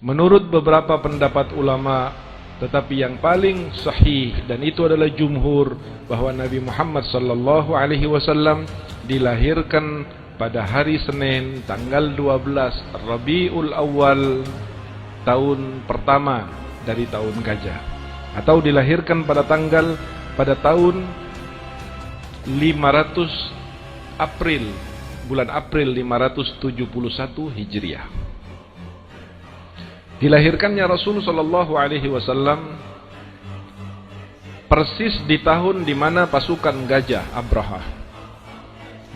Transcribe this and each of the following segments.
Menurut beberapa pendapat ulama, tetapi yang paling sahih dan itu adalah jumhur, bahwa Nabi Muhammad sallallahu alaihi wasallam dilahirkan pada hari Senin tanggal 12 Rabiul Awal, tahun pertama dari tahun gajah, atau dilahirkan pada tahun 500 April, bulan April 571 Hijriah. Dilahirkannya Rasul sallallahu alaihi wasallam persis di tahun di mana pasukan gajah Abraha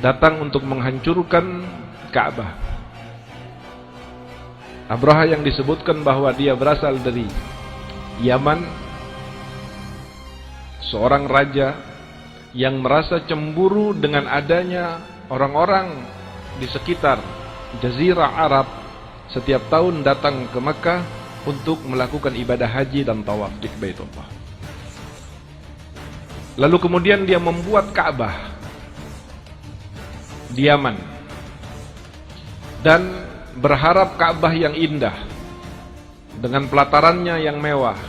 datang untuk menghancurkan Ka'bah. Abraha yang disebutkan bahwa dia berasal dari Yaman, seorang raja yang merasa cemburu dengan adanya orang-orang di sekitar Jazirah Arab setiap tahun datang ke Mekah untuk melakukan ibadah haji dan tawaf di Baitullah. Lalu kemudian dia membuat Ka'bah di Yaman dan berharap Ka'bah yang indah dengan pelatarannya yang mewah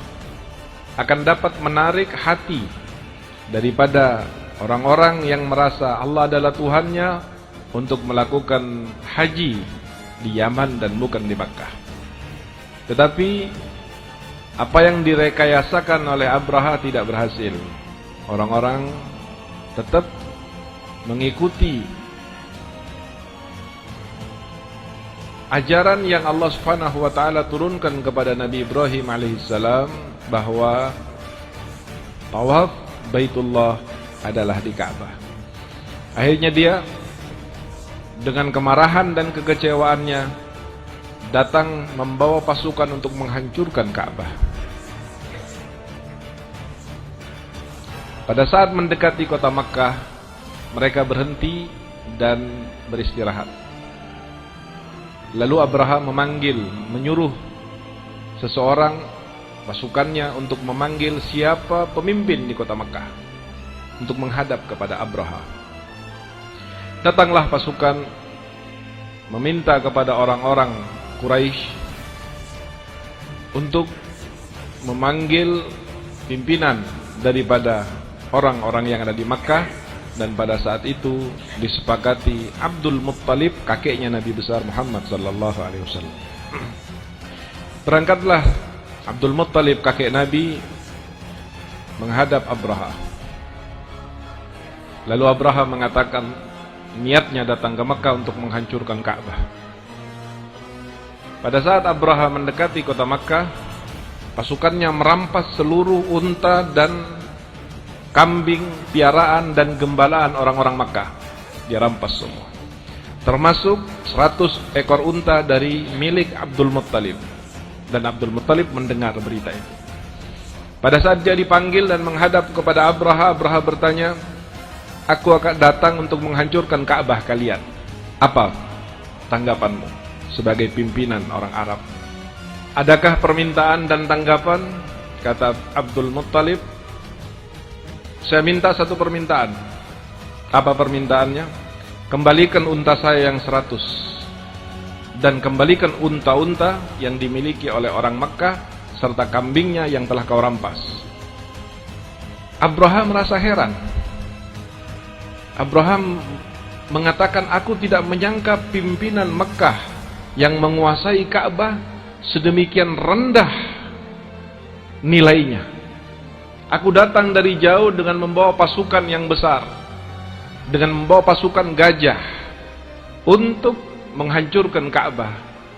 akan dapat menarik hati daripada orang-orang yang merasa Allah adalah Tuhannya untuk melakukan haji di Yaman dan bukan di Makkah. Tetapi apa yang direkayasakan oleh Abraha tidak berhasil. Orang-orang tetap mengikuti ajaran yang Allah Subhanahu wa taala turunkan kepada Nabi Ibrahim alaihissalam, bahwa tawaf Baitullah adalah di Ka'bah. Akhirnya dia dengan kemarahan dan kekecewaannya datang membawa pasukan untuk menghancurkan Ka'bah. Pada saat mendekati kota Makkah, mereka berhenti dan beristirahat. Lalu Abraha menyuruh seseorang pasukannya untuk memanggil siapa pemimpin di kota Makkah untuk menghadap kepada Abraha. Datanglah pasukan meminta kepada orang-orang Quraisy untuk memanggil pimpinan daripada orang-orang yang ada di Makkah, dan pada saat itu disepakati Abdul Muttalib, kakeknya Nabi besar Muhammad sallallahu alaihi wasallam. Berangkatlah Abdul Muttalib, kakek Nabi, menghadap Abraha. Lalu Abraha mengatakan niatnya datang ke Mekah untuk menghancurkan Ka'bah. Pada saat Abraha mendekati kota Makkah, pasukannya merampas seluruh unta dan kambing piaraan dan gembalaan orang-orang Makkah. Dia rampas semua, termasuk 100 ekor unta dari milik Abdul Muttalib. Dan Abdul Muttalib mendengar berita itu. Pada saat dia dipanggil dan menghadap kepada Abraha, Abraha bertanya, "Aku akan datang untuk menghancurkan Ka'bah kalian. Apa tanggapanmu sebagai pimpinan orang Arab? Adakah permintaan dan tanggapan?" Kata Abdul Muttalib, "Saya minta satu permintaan." "Apa permintaannya?" "Kembalikan unta saya yang 100 dan kembalikan unta-unta yang dimiliki oleh orang Makkah serta kambingnya yang telah kau rampas." Abraha merasa heran. Abraham mengatakan, "Aku tidak menyangka pimpinan Mekah yang menguasai Ka'bah sedemikian rendah nilainya. Aku datang dari jauh dengan membawa pasukan yang besar, dengan membawa pasukan gajah untuk menghancurkan Ka'bah.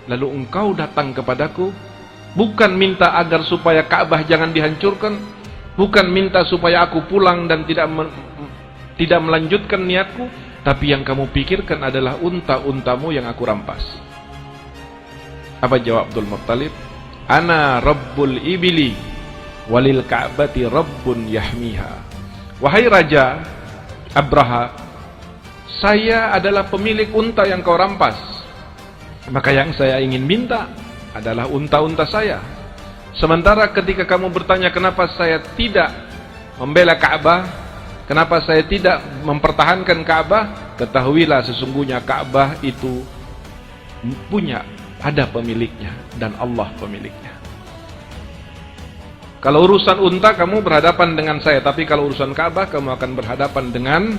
Lalu engkau datang kepadaku bukan minta agar supaya Ka'bah jangan dihancurkan, bukan minta supaya aku pulang dan tidak melanjutkan niatku, tapi yang kamu pikirkan adalah unta-untamu yang aku rampas." Apa jawab Abdul Muttalib? "Ana Rabbul Ibili walil Ka'bati Rabbun yahmiha." Wahai Raja Abraha, saya adalah pemilik unta yang kau rampas. Maka yang saya ingin minta adalah unta-unta saya. Sementara ketika kamu bertanya kenapa saya tidak membela Ka'bah, kenapa saya tidak mempertahankan Ka'bah, ketahuilah sesungguhnya Ka'bah itu punya ada pemiliknya dan Allah pemiliknya. Kalau urusan unta kamu berhadapan dengan saya, tapi kalau urusan Ka'bah kamu akan berhadapan dengan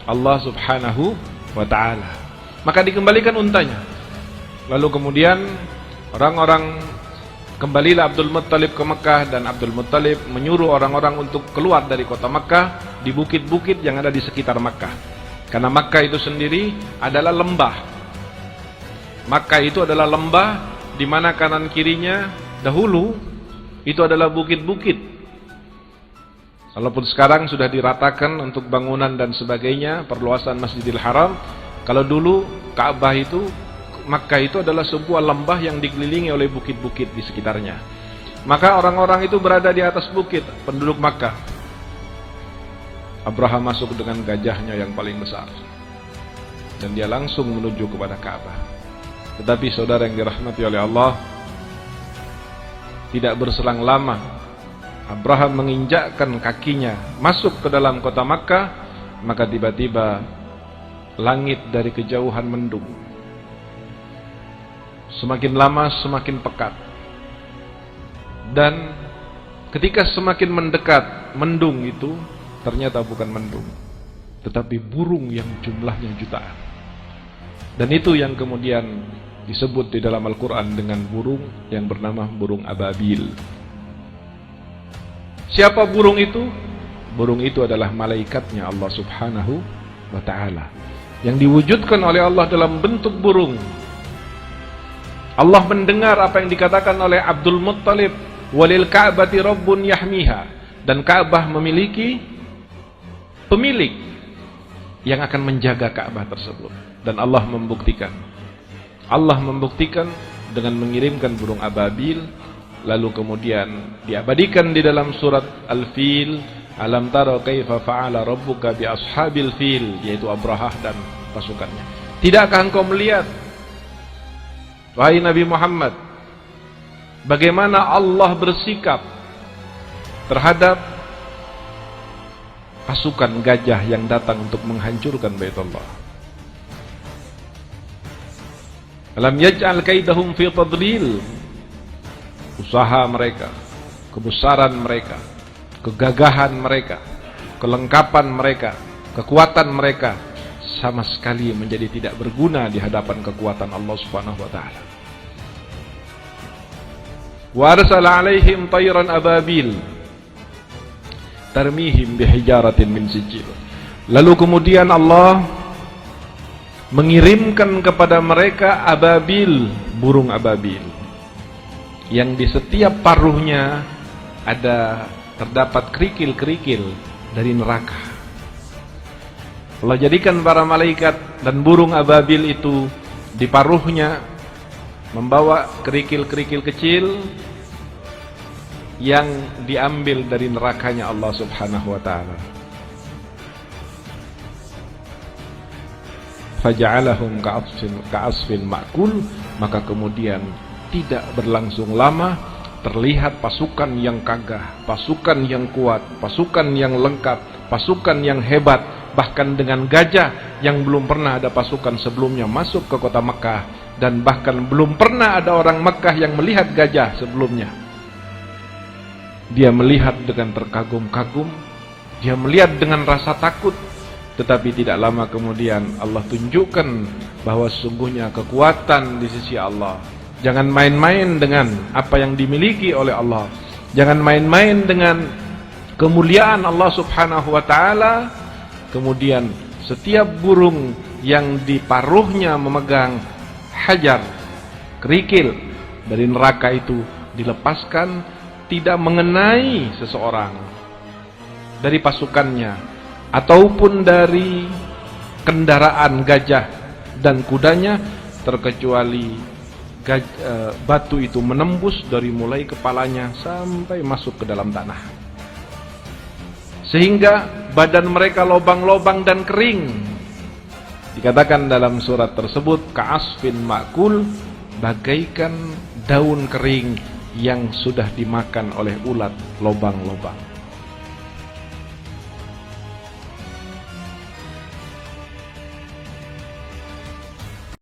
Allah Subhanahu wa ta'ala. Maka dikembalikan untanya. Lalu kemudian orang-orang, kembalilah Abdul Muttalib ke Mekah, dan Abdul Muttalib menyuruh orang-orang untuk keluar dari kota Mekah di bukit-bukit yang ada di sekitar Mekah. Karena Mekah itu sendiri adalah lembah. Mekah itu adalah lembah di mana kanan kirinya dahulu itu adalah bukit-bukit. Walaupun sekarang sudah diratakan untuk bangunan dan sebagainya, perluasan Masjidil Haram. Kalau dulu Ka'bah itu, Makkah itu adalah sebuah lembah yang dikelilingi oleh bukit-bukit di sekitarnya. Maka orang-orang itu berada di atas bukit, penduduk Makkah. Abraham masuk dengan gajahnya yang paling besar, dan dia langsung menuju kepada Ka'bah. Tetapi saudara yang dirahmati oleh Allah, tidak berselang lama Abraham menginjakkan kakinya masuk ke dalam kota Makkah, maka tiba-tiba langit dari kejauhan mendung. Semakin lama semakin pekat. Dan ketika semakin mendekat mendung itu, ternyata bukan mendung, tetapi burung yang jumlahnya jutaan. Dan itu yang kemudian disebut di dalam Al-Quran dengan burung yang bernama burung ababil. Siapa burung itu? Burung itu adalah malaikatnya Allah Subhanahu wa ta'ala, yang diwujudkan oleh Allah dalam bentuk burung. Allah mendengar apa yang dikatakan oleh Abdul Muttalib, walil ka'bati rabbun yahmiha, dan Ka'bah memiliki pemilik yang akan menjaga Ka'bah tersebut. Dan Allah membuktikan dengan mengirimkan burung ababil. Lalu kemudian diabadikan di dalam surat Al-Fil, alam tara kaifa fa'ala rabbuka bi ashabil fil, yaitu Abrahah dan pasukannya. Tidakkah engkau melihat, wahai Nabi Muhammad, bagaimana Allah bersikap terhadap pasukan gajah yang datang untuk menghancurkan Baitullah? Alam yaj'al kaidahum fi tadlil. Usaha mereka, kebesaran mereka, kegagahan mereka, kelengkapan mereka, kekuatan mereka sama sekali menjadi tidak berguna di hadapan kekuatan Allah Subhanahu wa ta'ala. Wa arsala 'alaihim tayran ababil tarmihim bihijaratin min sijil. Lalu kemudian Allah mengirimkan kepada mereka ababil, burung ababil, yang di setiap paruhnya terdapat kerikil-kerikil dari neraka. Allah jadikan para malaikat dan burung ababil itu di paruhnya membawa kerikil-kerikil kecil yang diambil dari nerakanya Allah Subhanahu wa ta'ala. Faja'alahum ka'asfin ma'kul, maka kemudian tidak berlangsung lama terlihat pasukan yang gagah, pasukan yang kuat, pasukan yang lengkap, pasukan yang hebat, bahkan dengan gajah yang belum pernah ada pasukan sebelumnya masuk ke kota Mekah, dan bahkan belum pernah ada orang Mekah yang melihat gajah sebelumnya. Dia melihat dengan terkagum-kagum, dia melihat dengan rasa takut. Tetapi tidak lama kemudian Allah tunjukkan bahwa sesungguhnya kekuatan di sisi Allah. Jangan main-main dengan apa yang dimiliki oleh Allah. Jangan main-main dengan kemuliaan Allah Subhanahu wa ta'ala. Kemudian setiap burung yang di paruhnya memegang hajar, kerikil dari neraka itu dilepaskan, tidak mengenai seseorang dari pasukannya ataupun dari kendaraan gajah dan kudanya, terkecuali batu itu menembus dari mulai kepalanya sampai masuk ke dalam tanah, sehingga badan mereka lobang-lobang dan kering. Dikatakan dalam surat tersebut, ka'asfin ma'kul, bagaikan daun kering yang sudah dimakan oleh ulat lobang-lobang.